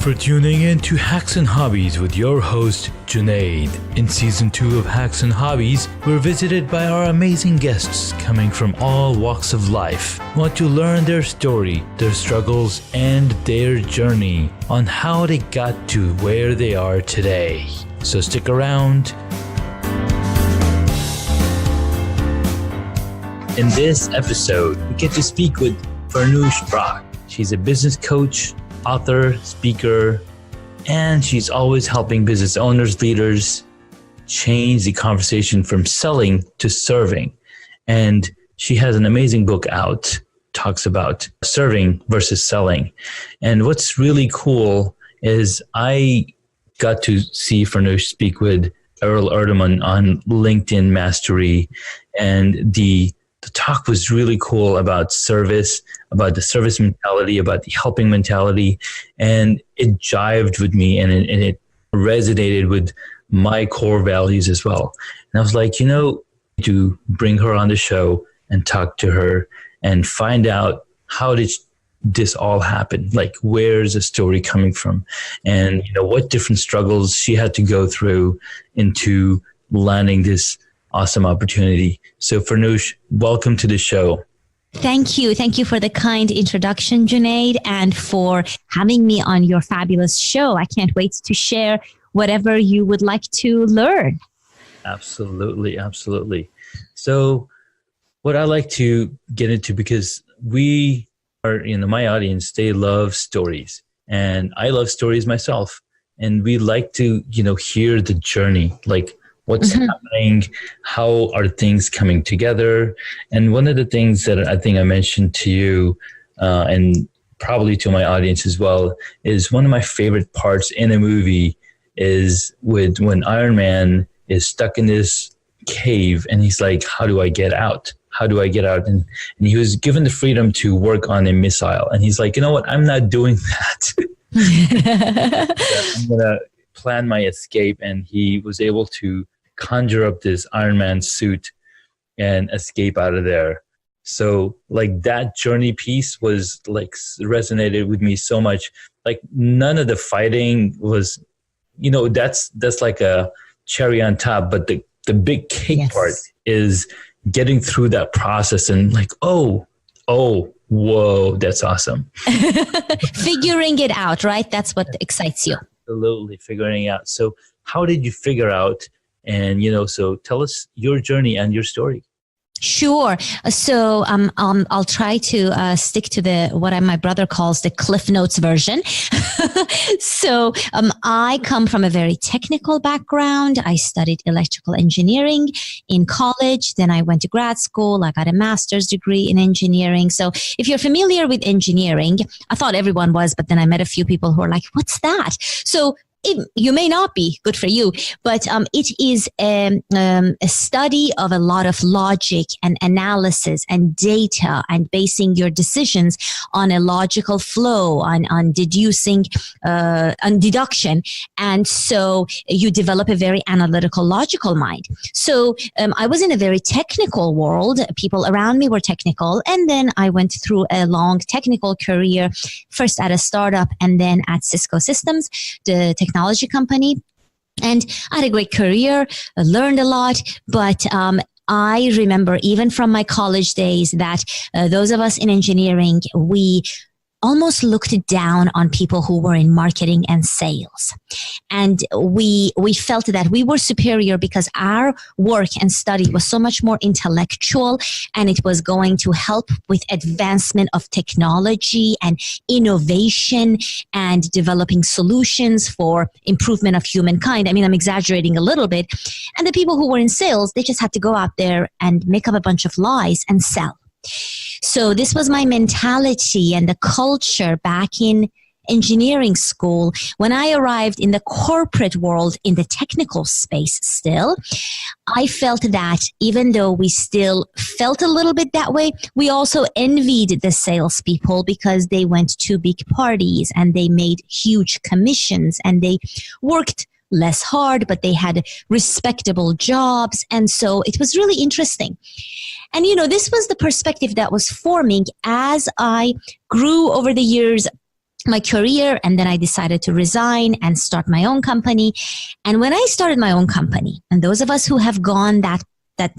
for tuning in to Hacks and Hobbies with your host, Junaid. In Season 2 of Hacks and Hobbies, we're visited by our amazing guests coming from all walks of life who want to learn their story, their struggles, and their journey on how they got to where they are today. So stick around. In this episode, we get to speak with Farnoosh Brock. She's a business coach, author, speaker, and she's always helping business owners, leaders change the conversation from selling to serving. And she has an amazing book out, talks about serving versus selling. And what's really cool is I got to see Farnoosh speak with Earl Erdeman on LinkedIn Mastery, and the talk was really cool about service, about the service mentality, about the helping mentality, and it jived with me and it resonated with my core values as well. And I was like, to bring her on the show and talk to her and find out how did this all happen? Like, where's the story coming from? And, what different struggles she had to go through into landing this awesome opportunity. So Farnoosh, welcome to the show. Thank you. Thank you for the kind introduction, Junaid, and for having me on your fabulous show. I can't wait to share whatever you would like to learn. Absolutely. Absolutely. So what I like to get into, because we are, my audience, they love stories, and I love stories myself. And we like to, hear the journey, like what's happening, how are things coming together. And one of the things that I think I mentioned to you and probably to my audience as well is one of my favorite parts in a movie is when Iron Man is stuck in this cave and he's like, how do I get out? How do I get out? And he was given the freedom to work on a missile. And he's like, you know what? I'm not doing that. I'm going to plan my escape. And he was able to conjure up this Iron Man suit and escape out of there. So like that journey piece was like resonated with me so much. Like none of the fighting was, that's like a cherry on top, but the big cake part is getting through that process and like, oh, whoa, that's awesome. Figuring it out, right? That's what excites you. Absolutely, figuring it out. So how did you figure out? And, so tell us your journey and your story. Sure. So I'll try to stick to what my brother calls the Cliff Notes version. So I come from a very technical background. I studied electrical engineering in college. Then I went to grad school. I got a master's degree in engineering. So if you're familiar with engineering, I thought everyone was, but then I met a few people who are like, what's that? So you may not be, good for you, but it is a study of a lot of logic and analysis and data and basing your decisions on a logical flow, on deducing, on deduction. And so you develop a very analytical, logical mind. So I was in a very technical world. People around me were technical. And then I went through a long technical career, first at a startup and then at Cisco Systems, the technology company. And I had a great career, I learned a lot, but I remember even from my college days that those of us in engineering, we almost looked down on people who were in marketing and sales. And we felt that we were superior because our work and study was so much more intellectual, and it was going to help with advancement of technology and innovation and developing solutions for improvement of humankind. I mean, I'm exaggerating a little bit. And the people who were in sales, they just had to go out there and make up a bunch of lies and sell. So this was my mentality and the culture back in engineering school. When I arrived in the corporate world, in the technical space still, I felt that even though we still felt a little bit that way, we also envied the salespeople because they went to big parties and they made huge commissions and they worked less hard, but they had respectable jobs. And so it was really interesting. And, you know, this was the perspective that was forming as I grew over the years my career, and then I decided to resign and start my own company. And when I started my own company, and those of us who have gone that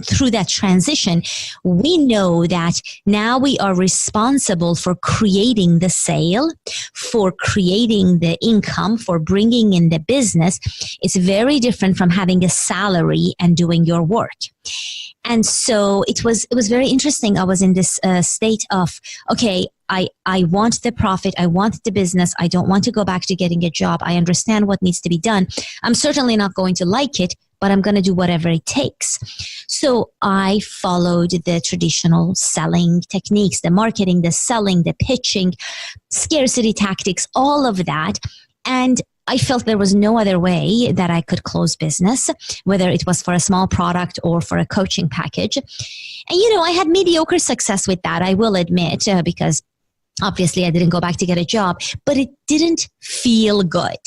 through that transition, we know that now we are responsible for creating the sale, for creating the income, for bringing in the business. It's very different from having a salary and doing your work. And so it was very interesting. I was in this state of, okay, I want the profit. I want the business. I don't want to go back to getting a job. I understand what needs to be done. I'm certainly not going to like it, but I'm going to do whatever it takes. So I followed the traditional selling techniques, the marketing, the selling, the pitching, scarcity tactics, all of that. And I felt there was no other way that I could close business, whether it was for a small product or for a coaching package. And, I had mediocre success with that, I will admit, because obviously I didn't go back to get a job, but it didn't feel good.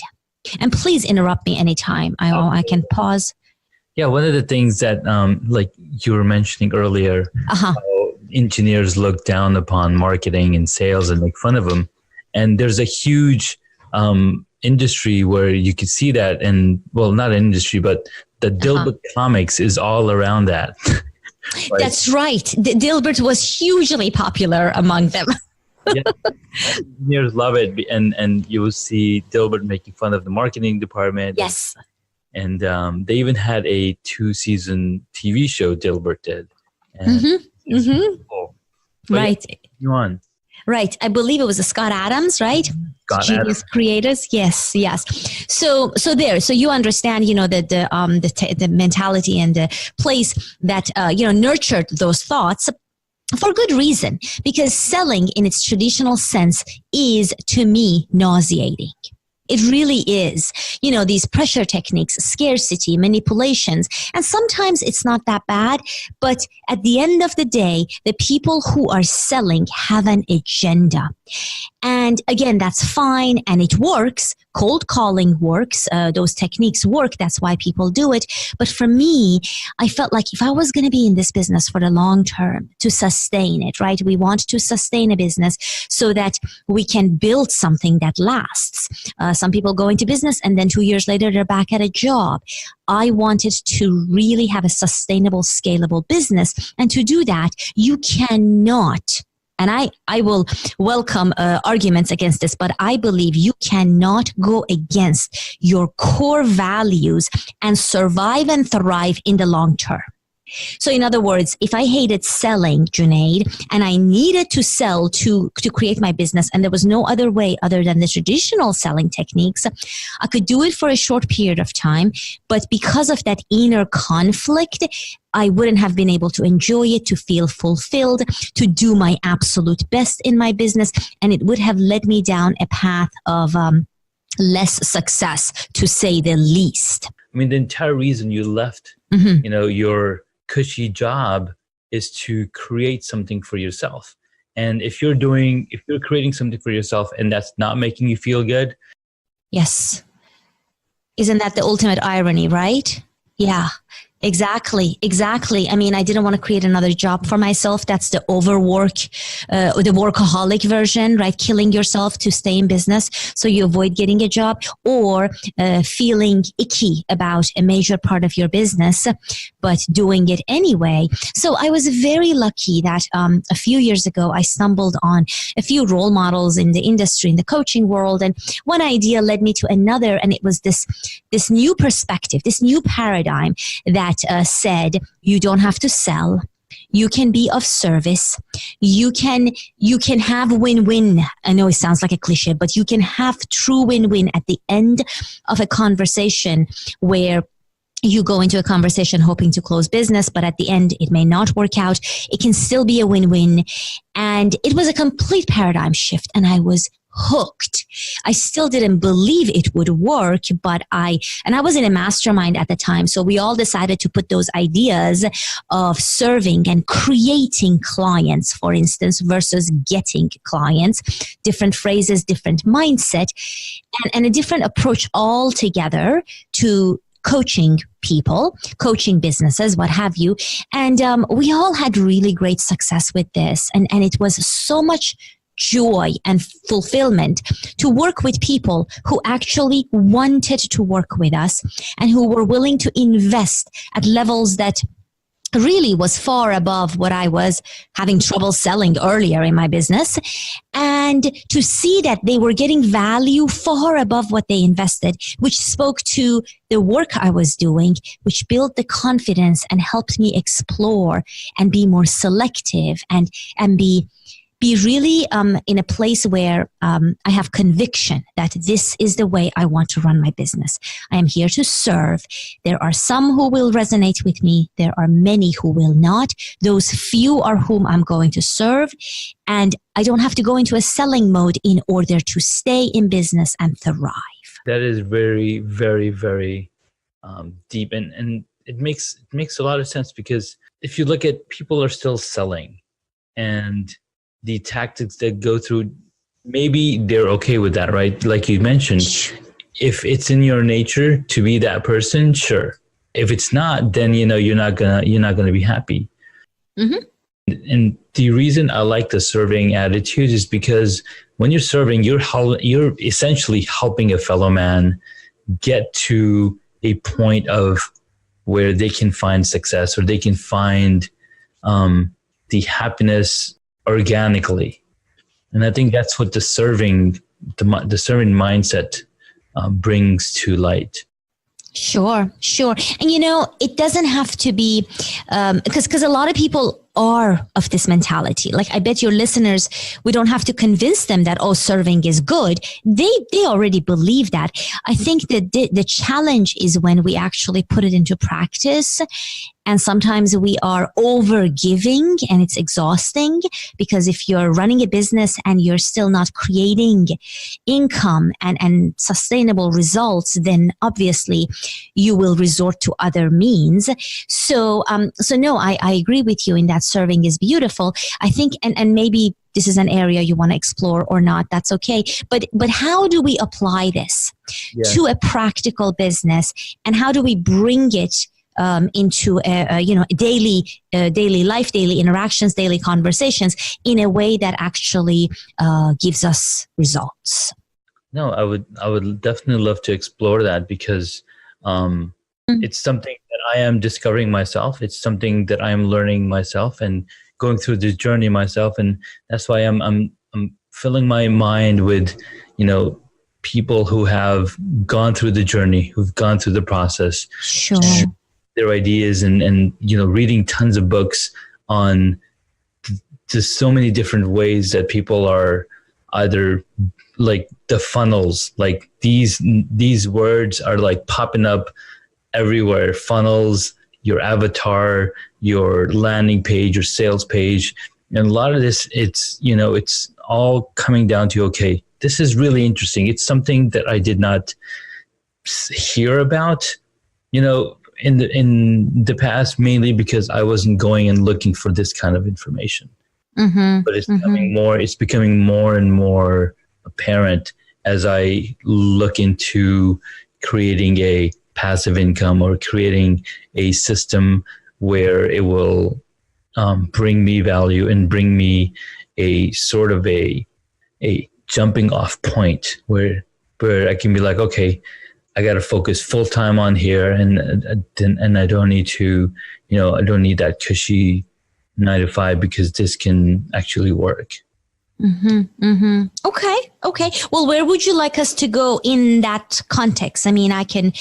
And please interrupt me anytime. I can pause. Yeah, one of the things that, like you were mentioning earlier, how engineers look down upon marketing and sales and make fun of them. And there's a huge industry where you could see that, and well, not an industry, but the Dilbert comics is all around that. Like, that's right. Dilbert was hugely popular among them. Yeah, engineers love it, and you will see Dilbert making fun of the marketing department. Yes. And they even had a 2-season TV show, Dilbert did. And cool. Right. You on. Right. I believe it was Scott Adams, right? Scott Genius Adams. Creators. Yes. So you understand, the mentality and the place that, nurtured those thoughts for good reason, because selling in its traditional sense is, to me, nauseating. It really is. These pressure techniques, scarcity, manipulations, and sometimes it's not that bad, but at the end of the day, the people who are selling have an agenda. And again, that's fine and it works. Cold calling works. Those techniques work. That's why people do it. But for me, I felt like if I was going to be in this business for the long term, to sustain it, right? We want to sustain a business so that we can build something that lasts. Some people go into business and then 2 years later, they're back at a job. I wanted to really have a sustainable, scalable business. And to do that, you cannot, and I will welcome arguments against this, but I believe you cannot go against your core values and survive and thrive in the long term. So in other words, if I hated selling, Junaid, and I needed to sell to create my business, and there was no other way other than the traditional selling techniques, I could do it for a short period of time. But because of that inner conflict, I wouldn't have been able to enjoy it, to feel fulfilled, to do my absolute best in my business. And it would have led me down a path of less success, to say the least. I mean, the entire reason you left, your cushy job is to create something for yourself. And if you're creating something for yourself and that's not making you feel good. Yes. Isn't that the ultimate irony, right? Yeah. Exactly. I mean, I didn't want to create another job for myself. That's the overwork, the workaholic version, right? Killing yourself to stay in business so you avoid getting a job, or feeling icky about a major part of your business, but doing it anyway. So I was very lucky that a few years ago, I stumbled on a few role models in the industry, in the coaching world. And one idea led me to another. And it was this new perspective, this new paradigm that said, you don't have to sell. You can be of service. You can have win-win. I know it sounds like a cliche, but you can have true win-win at the end of a conversation, where you go into a conversation hoping to close business, but at the end, it may not work out. It can still be a win-win. And it was a complete paradigm shift. And I was hooked. I still didn't believe it would work, but I was in a mastermind at the time. So we all decided to put those ideas of serving and creating clients, for instance, versus getting clients, different phrases, different mindset, and a different approach altogether to coaching people, coaching businesses, what have you. And we all had really great success with this. And it was so much joy and fulfillment to work with people who actually wanted to work with us and who were willing to invest at levels that really was far above what I was having trouble selling earlier in my business. And to see that they were getting value far above what they invested, which spoke to the work I was doing, which built the confidence and helped me explore and be more selective and be really in a place where I have conviction that this is the way I want to run my business. I am here to serve. There are some who will resonate with me. There are many who will not. Those few are whom I'm going to serve. And I don't have to go into a selling mode in order to stay in business and thrive. That is very, very, very deep. And it makes a lot of sense, because if you look at, people are still selling, and the tactics that go through, maybe they're okay with that, right? Like you mentioned, if it's in your nature to be that person, sure. If it's not, then you're not gonna be happy. Mm-hmm. And the reason I like the serving attitude is because when you're serving, you're essentially helping a fellow man get to a point of where they can find success, or they can find the happiness organically. And I think that's what the serving mindset brings to light. Sure. And it doesn't have to be, because a lot of people are of this mentality. Like, I bet your listeners, we don't have to convince them that, serving is good. They already believe that. I think that the challenge is when we actually put it into practice. And sometimes we are over giving, and it's exhausting, because if you're running a business and you're still not creating income and sustainable results, then obviously you will resort to other means. So no, I agree with you in that serving is beautiful. I think, and maybe this is an area you want to explore or not, that's okay. But how do we apply this to a practical business, and how do we bring it into daily life, daily interactions, daily conversations in a way that actually gives us results? No, I would definitely love to explore that, because it's something that I am discovering myself. It's something that I am learning myself and going through this journey myself, and that's why I'm filling my mind with people who have gone through the journey, who've gone through the process. Sure. Their ideas and reading tons of books on just so many different ways that people are either like the funnels, like these words are like popping up everywhere. Funnels, your avatar, your landing page, your sales page. And a lot of this, it's all coming down to, okay, this is really interesting. It's something that I did not hear about, in the past, mainly because I wasn't going and looking for this kind of information. Mm-hmm, but it's becoming more and more apparent as I look into creating a passive income, or creating a system where it will bring me value and bring me a sort of a jumping off point where I can be like, okay, I got to focus full time on here, and I don't need to, I don't need that cushy 9 to 5, because this can actually work. Mm-hmm, mm-hmm. Okay. Well, where would you like us to go in that context? I mean, I can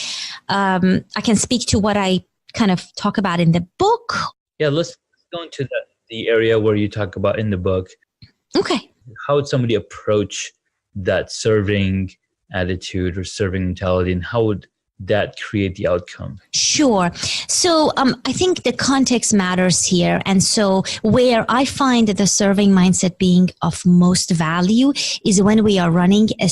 speak to what I kind of talk about in the book. Yeah, let's go into the area where you talk about in the book. Okay. How would somebody approach that serving attitude or serving mentality, and how would that create the outcome? Sure. So I think the context matters here. And so where I find the serving mindset being of most value is when we are running a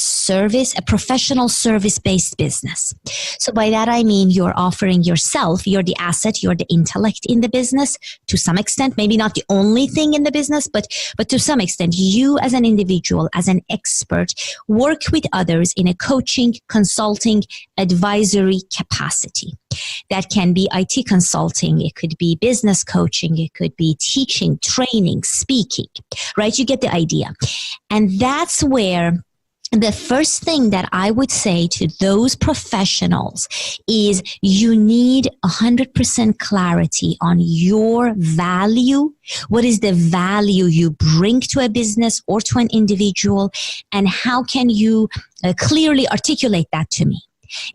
professional service-based business. So by that, I mean you're offering yourself, you're the asset, you're the intellect in the business to some extent, maybe not the only thing in the business, but to some extent, you as an individual, as an expert, work with others in a coaching, consulting, advisory advisory capacity. That can be IT consulting, it could be business coaching, it could be teaching, training, speaking, right? You get the idea. And that's where the first thing that I would say to those professionals is you need 100% clarity on your value. What is the value you bring to a business or to an individual? And how can you clearly articulate that to me?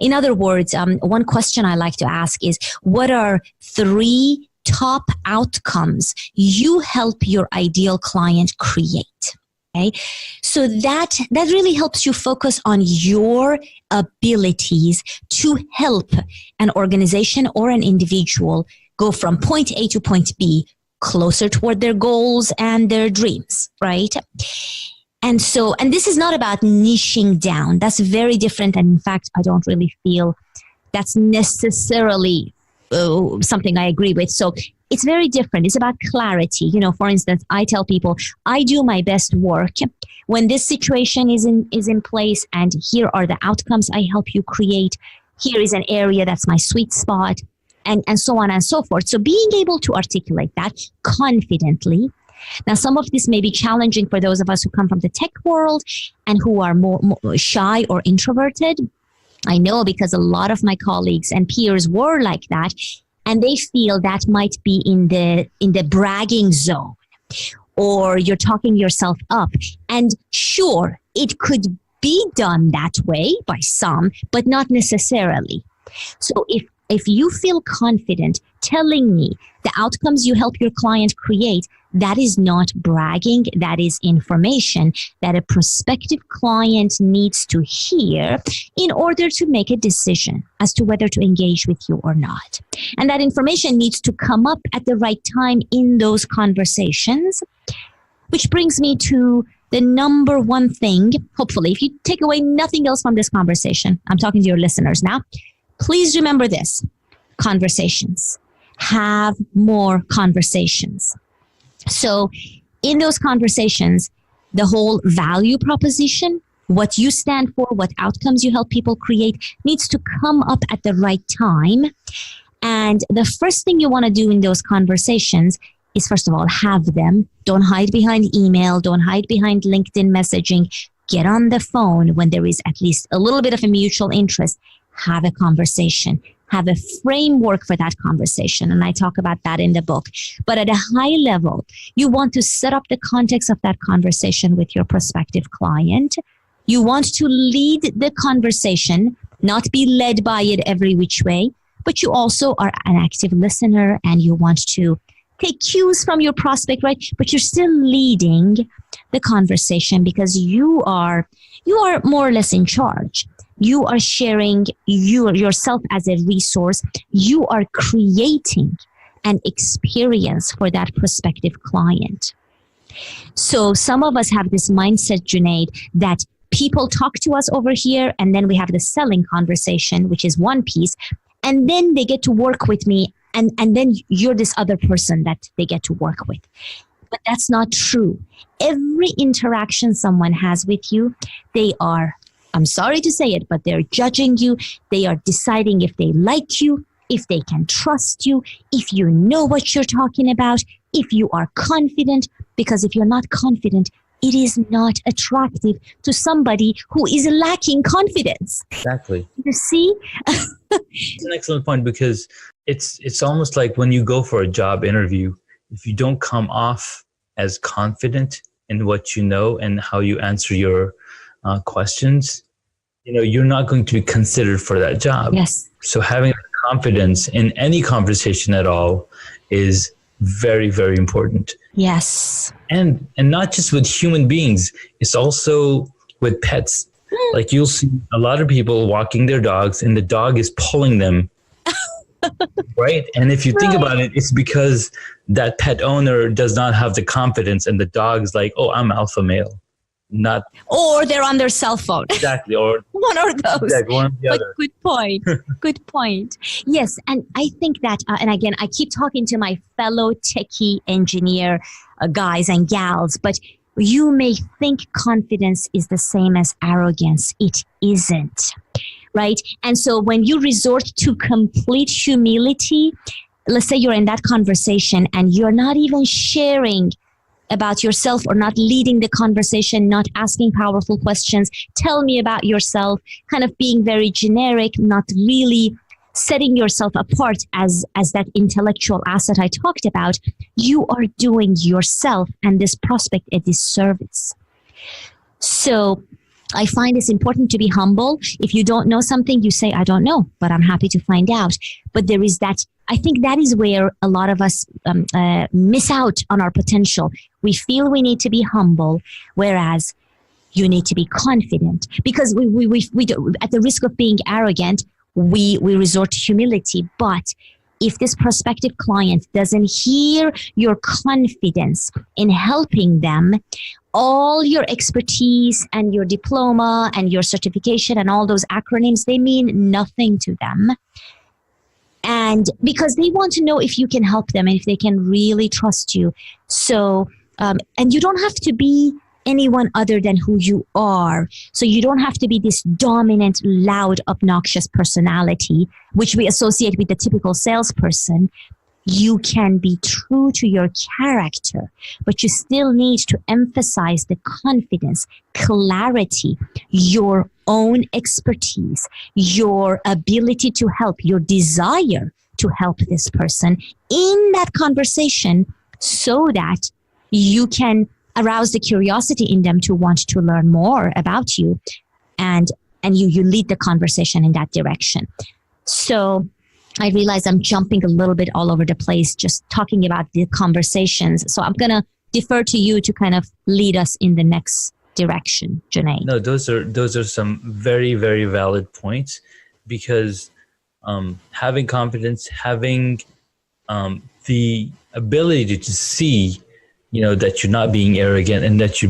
In other words, one question I like to ask is, what are 3 top outcomes you help your ideal client create? Okay. So that really helps you focus on your abilities to help an organization or an individual go from point A to point B closer toward their goals and their dreams, right? And this is not about niching down. That's very different. And in fact, I don't really feel that's necessarily something I agree with. So it's very different. It's about clarity. You know, for instance, I tell people, I do my best work when this situation is in place, and here are the outcomes I help you create. Here is an area that's my sweet spot, and so on and so forth. So being able to articulate that confidently. Now, some of this may be challenging for those of us who come from the tech world and who are more shy or introverted. I know, because a lot of my colleagues and peers were like that, and they feel that might be in the bragging zone, or you're talking yourself up. And sure, it could be done that way by some, but not necessarily. So if you feel confident telling me the outcomes you help your client create, that is not bragging. That is information that a prospective client needs to hear in order to make a decision as to whether to engage with you or not. And that information needs to come up at the right time in those conversations, which brings me to the number one thing. Hopefully, if you take away nothing else from this conversation, I'm talking to your listeners now, please remember this: conversations. Have more conversations. So in those conversations, the whole value proposition, what you stand for, what outcomes you help people create, needs to come up at the right time. And the first thing you want to do in those conversations is, first of all, have them. Don't hide behind email. Don't hide behind LinkedIn messaging. Get on the phone when there is at least a little bit of a mutual interest. Have a conversation. Have a framework for that conversation. And I talk about that in the book. But at a high level, you want to set up the context of that conversation with your prospective client. You want to lead the conversation, not be led by it every which way, but you also are an active listener and you want to take cues from your prospect, right? But you're still leading the conversation because you are more or less in charge. You are sharing yourself as a resource. You are creating an experience for that prospective client. So some of us have this mindset, Junaid, that people talk to us over here, and then we have the selling conversation, which is one piece, and then they get to work with me, and then you're this other person that they get to work with. But that's not true. Every interaction someone has with you, they are, I'm sorry to say it, but they're judging you. They are deciding if they like you, if they can trust you, if you know what you're talking about, if you are confident. Because if you're not confident, it is not attractive to somebody who is lacking confidence. Exactly. You see? It's an excellent point, because it's almost like when you go for a job interview, if you don't come off as confident in what you know and how you answer your questions, you're not going to be considered for that job. Yes. So having confidence in any conversation at all is very, very important. Yes. And not just with human beings, it's also with pets. Like you'll see a lot of people walking their dogs and the dog is pulling them. Right? And if you think about it, it's because that pet owner does not have the confidence, and the dog's like, oh, I'm alpha male. Not, or they're on their cell phone. Exactly. Or one or those. Exactly, one or the other. Good point. Good point. Yes. And I think that, and again, I keep talking to my fellow techie engineer guys and gals, but you may think confidence is the same as arrogance. It isn't. right? And so when you resort to complete humility, let's say you're in that conversation and you're not even sharing about yourself or not leading the conversation, not asking powerful questions, tell me about yourself, kind of being very generic, not really setting yourself apart as that intellectual asset I talked about, you are doing yourself and this prospect a disservice. So I find it's important to be humble. If you don't know something, you say, I don't know, but I'm happy to find out. But there is that, I think that is where a lot of us miss out on our potential. We feel we need to be humble, whereas you need to be confident, because we do, at the risk of being arrogant, we resort to humility. But if this prospective client doesn't hear your confidence in helping them, all your expertise and your diploma and your certification and all those acronyms, they mean nothing to them. And because they want to know if you can help them and if they can really trust you. So, and you don't have to be anyone other than who you are. So you don't have to be this dominant, loud, obnoxious personality, which we associate with the typical salesperson. You can be true to your character, but you still need to emphasize the confidence, clarity, your own expertise, your ability to help, your desire to help this person in that conversation so that you can arouse the curiosity in them to want to learn more about you, and you lead the conversation in that direction. So I realize I'm jumping a little bit all over the place, just talking about the conversations. So I'm going to defer to you to kind of lead us in the next direction, Junaid. No, those are some very, very valid points, because having confidence, having the ability to see, that you're not being arrogant and that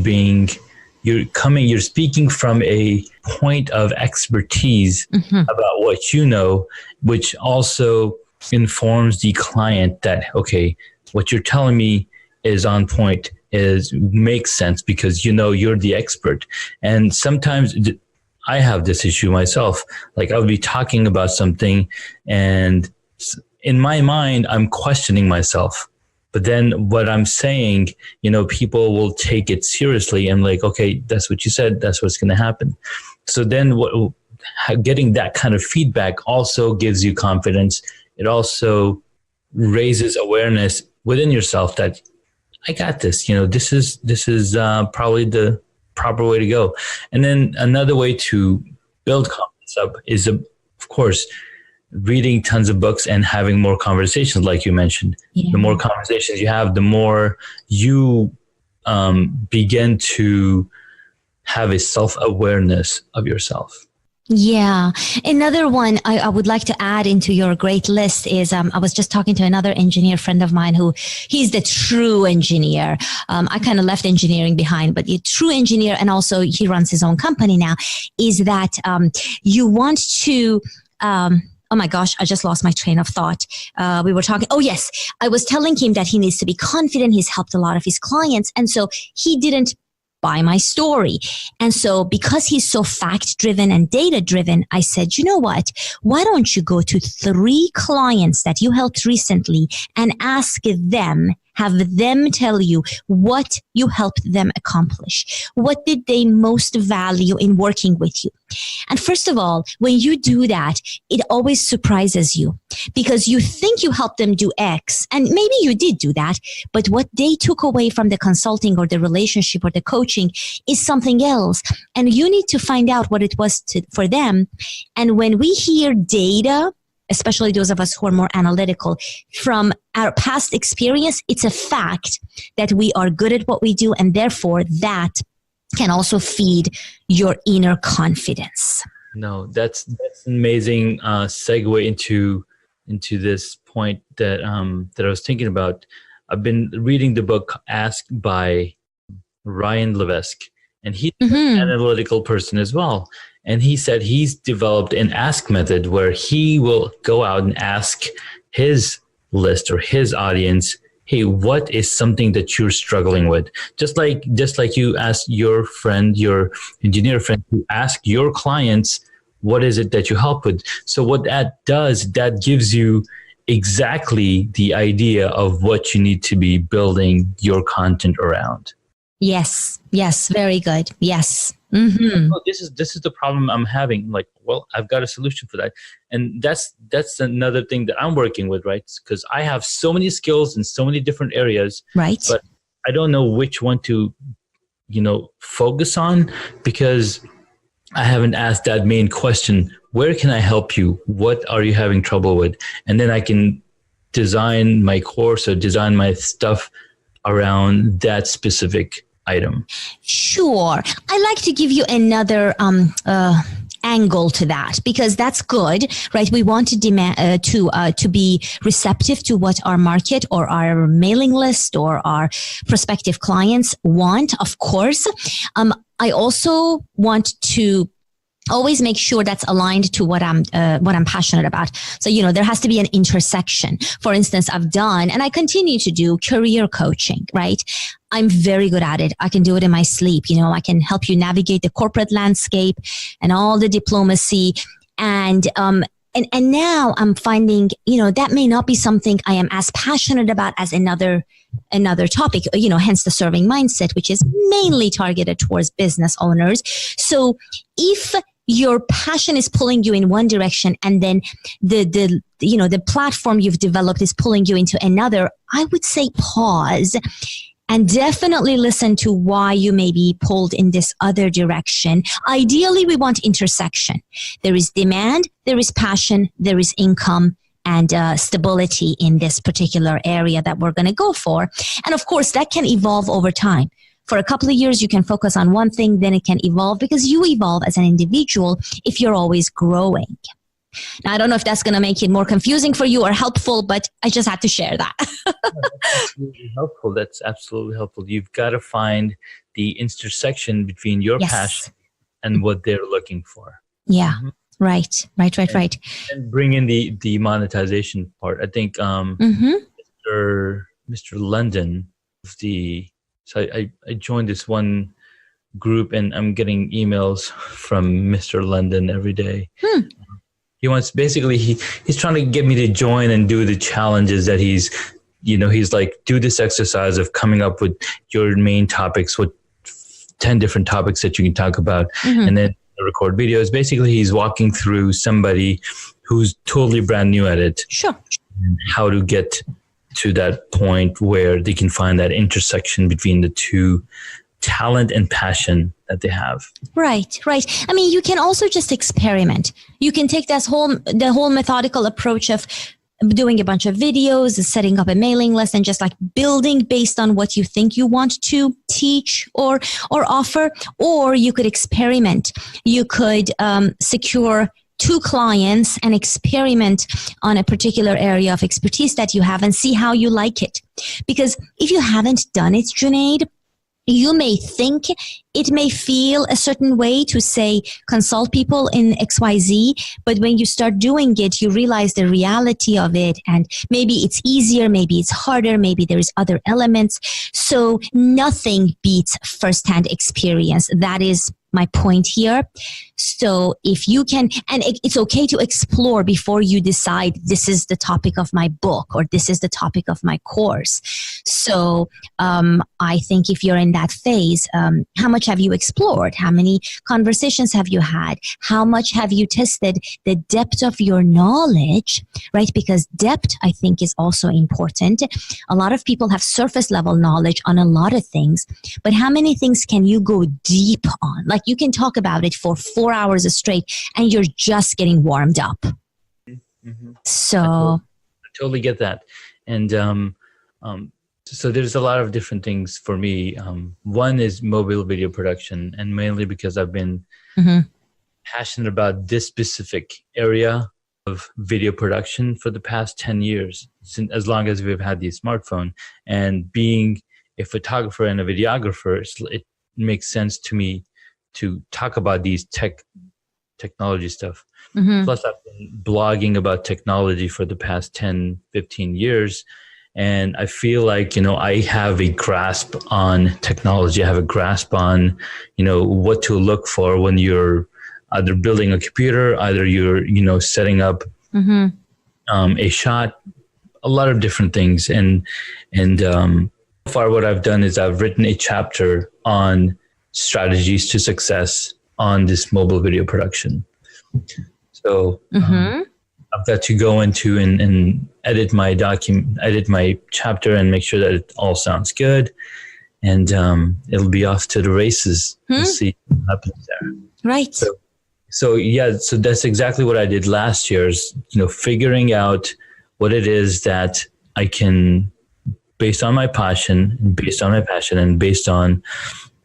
you're speaking from a point of expertise about what you know, which also informs the client that, okay, what you're telling me is on point, makes sense because you're the expert. And sometimes I have this issue myself. Like I would be talking about something and in my mind, I'm questioning myself. But then what I'm saying, people will take it seriously and like, okay, that's what you said. That's what's going to happen. So then getting that kind of feedback also gives you confidence. It also raises awareness within yourself that I got this, this is probably the proper way to go. And then another way to build confidence up is, of course, reading tons of books and having more conversations, like you mentioned. Yeah. The more conversations you have, the more you begin to have a self-awareness of yourself. Yeah. Another one I would like to add into your great list is I was just talking to another engineer friend of mine he's the true engineer. I kind of left engineering behind, but the true engineer, and also he runs his own company now, is that you want to oh my gosh, I just lost my train of thought. We were talking. Oh, yes. I was telling him that he needs to be confident. He's helped a lot of his clients. And so he didn't buy my story. And so because he's so fact driven and data driven, I said, you know what? Why don't you go to 3 clients that you helped recently and ask them, have them tell you what you helped them accomplish. What did they most value in working with you? And first of all, when you do that, it always surprises you because you think you helped them do X, and maybe you did do that, but what they took away from the consulting or the relationship or the coaching is something else. And you need to find out what it was for them. And when we hear data, especially those of us who are more analytical, from our past experience, it's a fact that we are good at what we do, and therefore that can also feed your inner confidence. No, that's an amazing segue into this point that I was thinking about. I've been reading the book Ask by Ryan Levesque, and he's an analytical person as well. And he said he's developed an ask method where he will go out and ask his list or his audience, hey, what is something that you're struggling with? Just like you asked your friend, your engineer friend, to ask your clients, what is it that you help with? So what that does, that gives you exactly the idea of what you need to be building your content around. Yes. Yes. Very good. Yes. Mm-hmm. Oh, this is the problem I'm having. Like, well, I've got a solution for that. And that's another thing that I'm working with, right? Because I have so many skills in so many different areas, Right. but I don't know which one to, focus on, because I haven't asked that main question. Where can I help you? What are you having trouble with? And then I can design my course or design my stuff around that specific item. Sure. I like to give you another angle to that, because that's good, right? We want to demand to be receptive to what our market or our mailing list or our prospective clients want, of course. I also want to always make sure that's aligned to what I'm passionate about. So, there has to be an intersection. For instance, I've done, and I continue to do, career coaching, right? I'm very good at it. I can do it in my sleep. I can help you navigate the corporate landscape and all the diplomacy. And now I'm finding, that may not be something I am as passionate about as another topic, hence the serving mindset, which is mainly targeted towards business owners. So if your passion is pulling you in one direction, and then the platform you've developed is pulling you into another, I would say pause and definitely listen to why you may be pulled in this other direction. Ideally, we want intersection. There is demand, there is passion, there is income, and stability in this particular area that we're going to go for. And of course, that can evolve over time. For a couple of years, you can focus on one thing, then it can evolve, because you evolve as an individual if you're always growing. Now, I don't know if that's going to make it more confusing for you or helpful, but I just had to share that. That's absolutely helpful. That's absolutely helpful. You've got to find the intersection between your passion and what they're looking for. Yeah. Mm-hmm. Right. And bring in the monetization part. I think Mr. London, so I joined this one group, and I'm getting emails from Mr. London every day. He wants, basically, he's trying to get me to join and do the challenges that he's like, do this exercise of coming up with your main topics, with 10 different topics that you can talk about, and then record videos. Basically, he's walking through somebody who's totally brand new at it. Sure. How to get to that point where they can find that intersection between the two, talent and passion that they have. Right. I mean, you can also just experiment. You can take the whole methodical approach of doing a bunch of videos, setting up a mailing list, and just like building based on what you think you want to teach or offer. Or you could experiment. You could secure 2 clients and experiment on a particular area of expertise that you have and see how you like it. Because if you haven't done it, Junaid, you may think it may feel a certain way to say consult people in XYZ, but when you start doing it, you realize the reality of it, and maybe it's easier, maybe it's harder, maybe there's other elements. So nothing beats firsthand experience. That is my point here. So if you can, and it's okay to explore before you decide this is the topic of my book or this is the topic of my course. So I think if you're in that phase, how much have you explored? How many conversations have you had? How much have you tested the depth of your knowledge, right? Because depth, I think, is also important. A lot of people have surface level knowledge on a lot of things, but how many things can you go deep on? Like you can talk about it for 4 hours straight and you're just getting warmed up. Mm-hmm. So I totally get that. And so there's a lot of different things for me. One is mobile video production, and mainly because I've been passionate about this specific area of video production for the past 10 years, as long as we've had the smartphone. And being a photographer and a videographer, it makes sense to me to talk about these technology stuff. Plus, I've been blogging about technology for the past 10, 15 years. And I feel like, I have a grasp on technology. I have a grasp on, what to look for when you're either building a computer, either you're, setting up a shot, a lot of different things. And so far what I've done is I've written a chapter on strategies to success on this mobile video production. So I've got to go into and edit my chapter and make sure that it all sounds good. And it'll be off to the races. We'll see what happens there. Right. So that's exactly what I did last year is, figuring out what it is that I can, based on my passion, and based on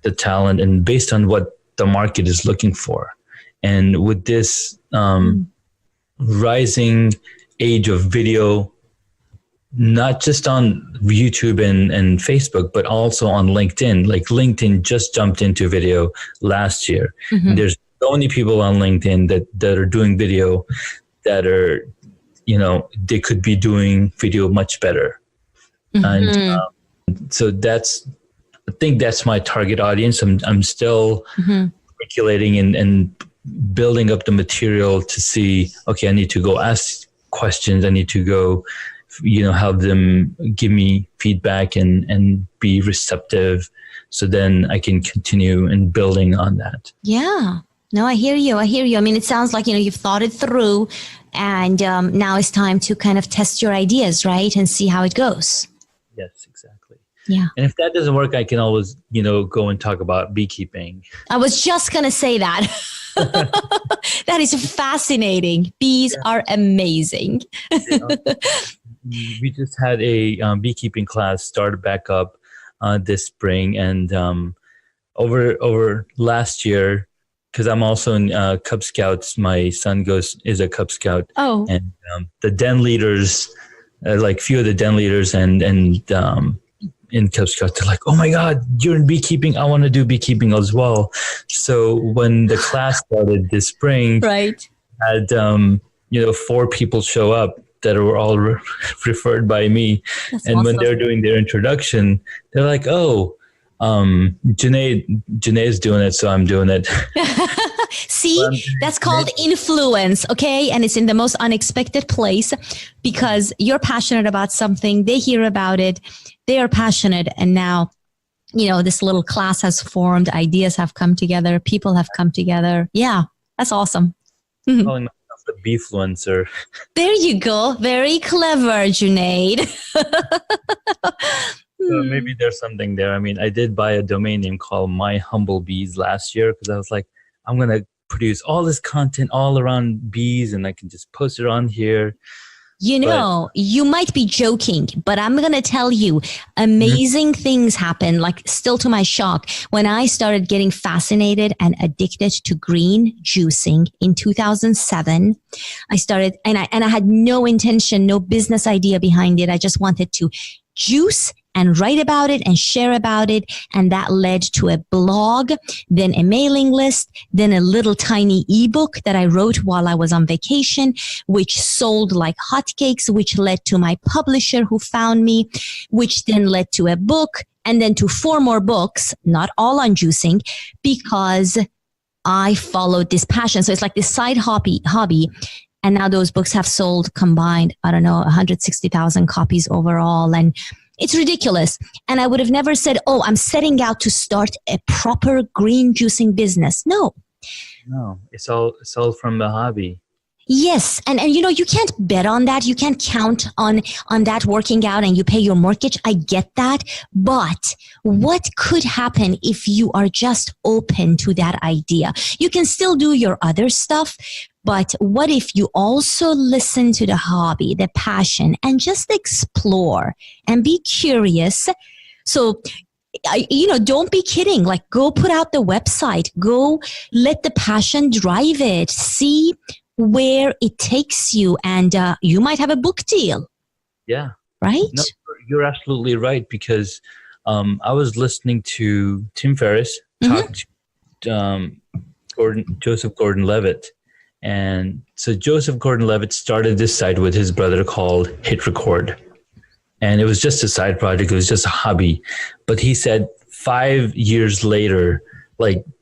the talent, and based on what the market is looking for. And with this rising age of video, not just on YouTube and Facebook, but also on LinkedIn. Like LinkedIn just jumped into video last year. There's so many people on LinkedIn that are doing video that are, they could be doing video much better. And so I think that's my target audience. I'm still circulating and building up the material to see, okay, I need to go ask questions. I need to go, have them give me feedback and be receptive. So then I can continue in building on that. Yeah. No, I hear you. I mean, it sounds like, you've thought it through and now it's time to kind of test your ideas, right? And see how it goes. Yes, exactly. Yeah. And if that doesn't work, I can always, go and talk about beekeeping. I was just going to say that. That is fascinating. Bees are amazing. We just had a beekeeping class started back up this spring. And over last year, because I'm also in Cub Scouts, my son is a Cub Scout. Oh. And the den leaders, few of the den leaders and in Cub Scouts, they're like, oh my God, you're in beekeeping. I want to do beekeeping as well. So when the class started this spring, right, had 4 people show up that were all referred by me. That's and awesome. When they're doing their introduction, they're like, oh, Janae's doing it, so I'm doing it. See, that's called influence, okay? And it's in the most unexpected place because you're passionate about something. They hear about it. They are passionate. And now, this little class has formed. Ideas have come together. People have come together. Yeah, that's awesome. Calling myself the beefluencer. There you go. Very clever, Junaid. So maybe there's something there. I mean, I did buy a domain name called My Humble Bees last year because I was like, I'm going to produce all this content all around bees and I can just post it on here. You might be joking, but I'm going to tell you, amazing ththings happen, still to my shock. When I started getting fascinated and addicted to green juicing in 2007, I started, and I had no intention, no business idea behind it. I just wanted to juice and write about it and share about it. And that led to a blog, then a mailing list, then a little tiny ebook that I wrote while I was on vacation, which sold like hotcakes, which led to my publisher who found me, which then led to a book and then to 4 more books, not all on juicing, because I followed this passion. So it's like this side hobby. And now those books have sold combined, 160,000 copies overall. And it's ridiculous. And I would have never said, oh, I'm setting out to start a proper green juicing business. No, it's all from the hobby. Yes. And you can't bet on that. You can't count on that working out and you pay your mortgage. I get that. But what could happen if you are just open to that idea? You can still do your other stuff. But what if you also listen to the hobby, the passion, and just explore and be curious? So, don't be kidding. Go put out the website. Go let the passion drive it. See where it takes you. And you might have a book deal. Yeah. Right? No, you're absolutely right. Because I was listening to Tim Ferriss talk to Joseph Gordon-Levitt. And so Joseph Gordon-Levitt started this site with his brother called Hit Record. And it was just a side project. It was just a hobby. But he said 5 years later,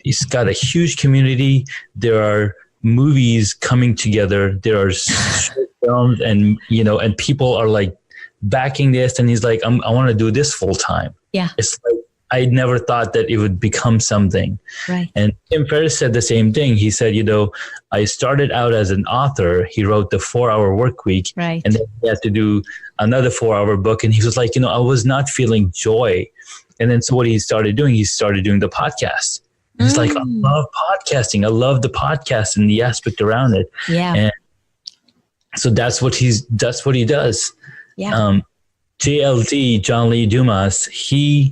he's got a huge community. There are movies coming together. There are short films, and and people are like backing this, and he's like, I want to do this full time. Yeah. It's like, I never thought that it would become something. Right. And Tim Ferriss said the same thing. He said, I started out as an author. He wrote the 4-Hour Work Week. Right. And then he had to do another 4-hour book. And he was like, I was not feeling joy. And then so what he started doing the podcast. And he's like, I love podcasting. I love the podcast and the aspect around it. Yeah. And so that's what he does. Yeah. JLD, John Lee Dumas, he's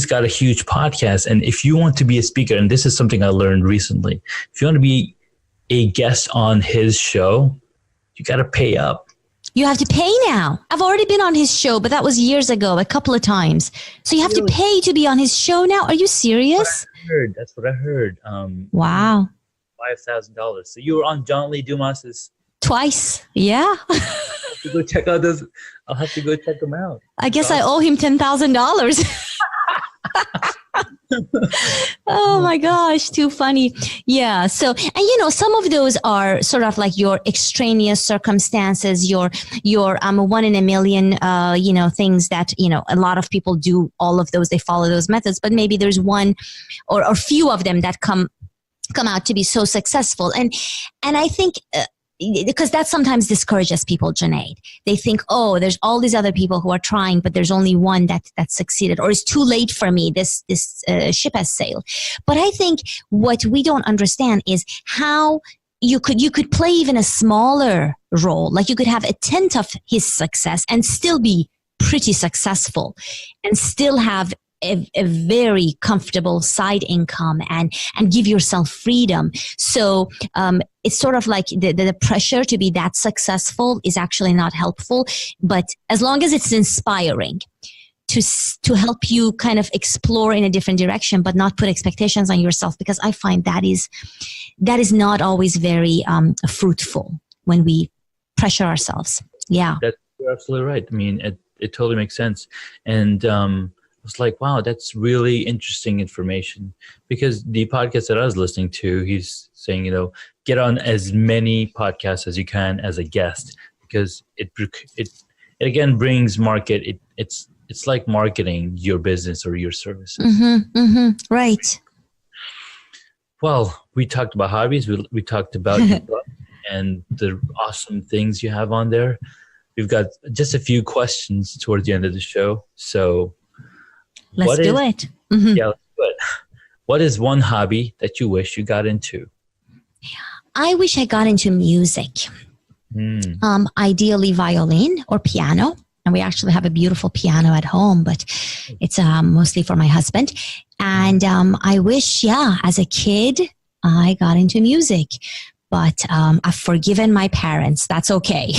got a huge podcast. And if you want to be a speaker, and this is something I learned recently, if you want to be a guest on his show, you got to pay up. You have to pay now. I've already been on his show, but that was years ago, a couple of times. So you have to pay to be on his show now. Are you serious? That's what I heard. Wow. $5,000. So you were on John Lee Dumas's. Twice. Yeah. I'll have to go check out those. I'll have to go check them out. I guess I owe him $10,000. Oh my gosh, too funny. Yeah. So, and some of those are sort of like your extraneous circumstances, your one in a million, things that, a lot of people do all of those, they follow those methods, but maybe there's one or few of them that come out to be so successful. And I think, because that sometimes discourages people, Junaid. They think, there's all these other people who are trying, but there's only one that succeeded, or it's too late for me. This ship has sailed. But I think what we don't understand is how you could play even a smaller role. Like you could have a tenth of his success and still be pretty successful, and still have a very comfortable side income and give yourself freedom. So it's sort of like the pressure to be that successful is actually not helpful. But as long as it's inspiring to help you kind of explore in a different direction, but not put expectations on yourself, because I find that is not always very fruitful when we pressure ourselves. Yeah, you're absolutely right. I mean, it totally makes sense. And I was like, wow, that's really interesting information, because the podcast that I was listening to, he's saying, get on as many podcasts as you can as a guest, because it again brings market. It's like marketing your business or your services. Mm-hmm, mm-hmm, right. Well, we talked about hobbies. We talked about your book and the awesome things you have on there. We've got just a few questions towards the end of the show. So let's do it. Mm-hmm. Yeah, let's do it. What is one hobby that you wish you got into? I wish I got into music. Ideally violin or piano. And we actually have a beautiful piano at home, but it's mostly for my husband. And I wish, as a kid, I got into music. But I've forgiven my parents. That's okay.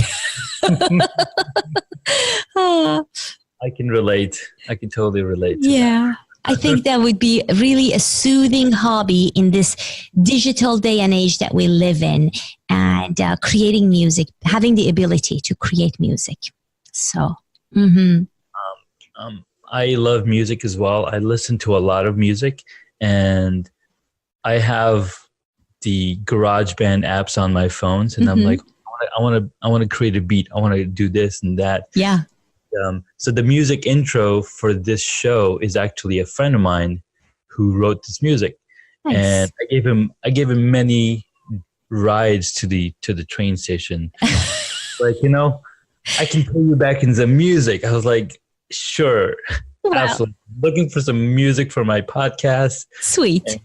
I can relate. I can totally relate to that. I think that would be really a soothing hobby in this digital day and age that we live in, and creating music, having the ability to create music. So, I love music as well. I listen to a lot of music, and I have the GarageBand apps on my phones, and I'm like, I want to create a beat. I want to do this and that. Yeah. So the music intro for this show is actually a friend of mine who wrote this music. Nice. And I gave him many rides to the train station. Like, I can pay you back in some music. I was like, sure. Wow. Absolutely. Looking for some music for my podcast. Sweet. And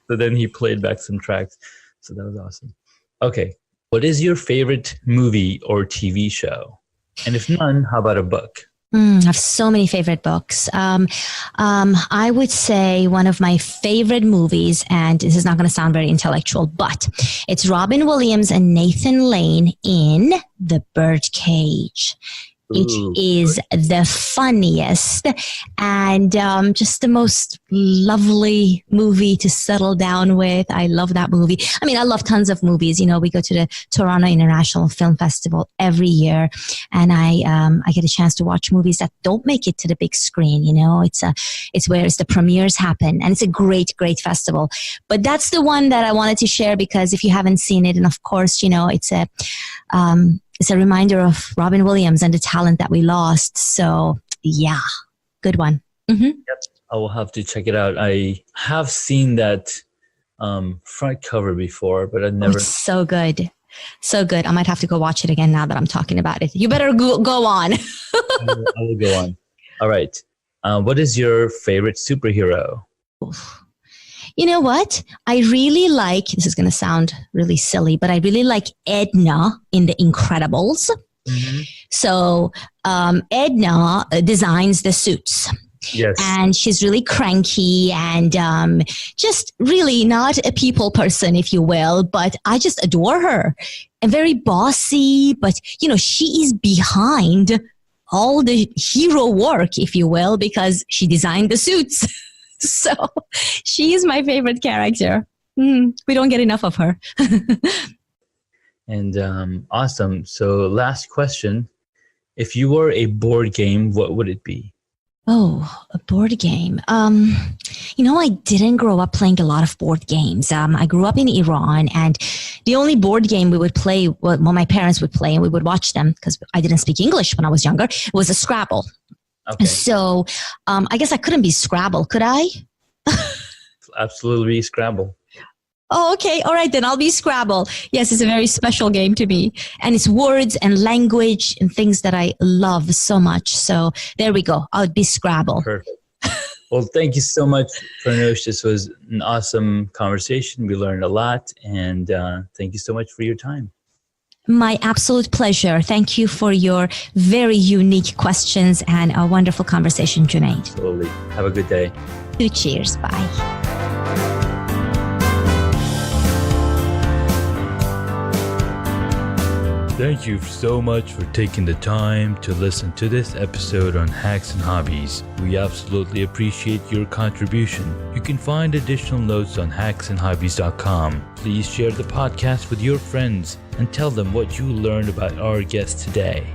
so then he played back some tracks. So that was awesome. Okay. What is your favorite movie or TV show? And if none, how about a book? I have so many favorite books. I would say one of my favorite movies, and this is not going to sound very intellectual, but it's Robin Williams and Nathan Lane in The Birdcage. It Ooh. is the funniest and just the most lovely movie to settle down with. I love that movie. I mean, I love tons of movies. You know, we go to the Toronto International Film Festival every year, and I get a chance to watch movies that don't make it to the big screen. You know, it's where the premieres happen, and it's a great festival. But that's the one that I wanted to share because if you haven't seen it, and of course, you know, it's a reminder of Robin Williams and the talent that we lost. So yeah, good one. Mm-hmm. Yep. I will have to check it out. I have seen that front cover before, but I've never. Oh, it's so good. So good. I might have to go watch it again now that I'm talking about it. You better go on. I will go on. All right. What is your favorite superhero? You know what? I really like, this is going to sound really silly, but I really like Edna in The Incredibles. Mm-hmm. So Edna designs the suits. Yes. And she's really cranky and just really not a people person, if you will, but I just adore her. And very bossy, but, you know, she is behind all the hero work, if you will, because she designed the suits. So she is my favorite character. We don't get enough of her. And awesome. So last question. If you were a board game, what would it be? Oh, a board game. You know, I didn't grow up playing a lot of board games. I grew up in Iran, and the only board game we would play, well, my parents would play and we would watch them because I didn't speak English when I was younger, was a Scrabble. Okay. So I guess I couldn't be Scrabble, could I? Absolutely Scrabble. Oh, okay. All right, then I'll be Scrabble. Yes, it's a very special game to me. And it's words and language and things that I love so much. So there we go. I'll be Scrabble. Perfect. Well, thank you so much, Farnoosh. This was an awesome conversation. We learned a lot. And thank you so much for your time. My absolute pleasure. Thank you for your very unique questions and a wonderful conversation, Junaid. Absolutely. Have a good day. Cheers. Bye. Thank you so much for taking the time to listen to this episode on Hacks and Hobbies. We absolutely appreciate your contribution. You can find additional notes on hacksandhobbies.com. Please share the podcast with your friends and tell them what you learned about our guest today.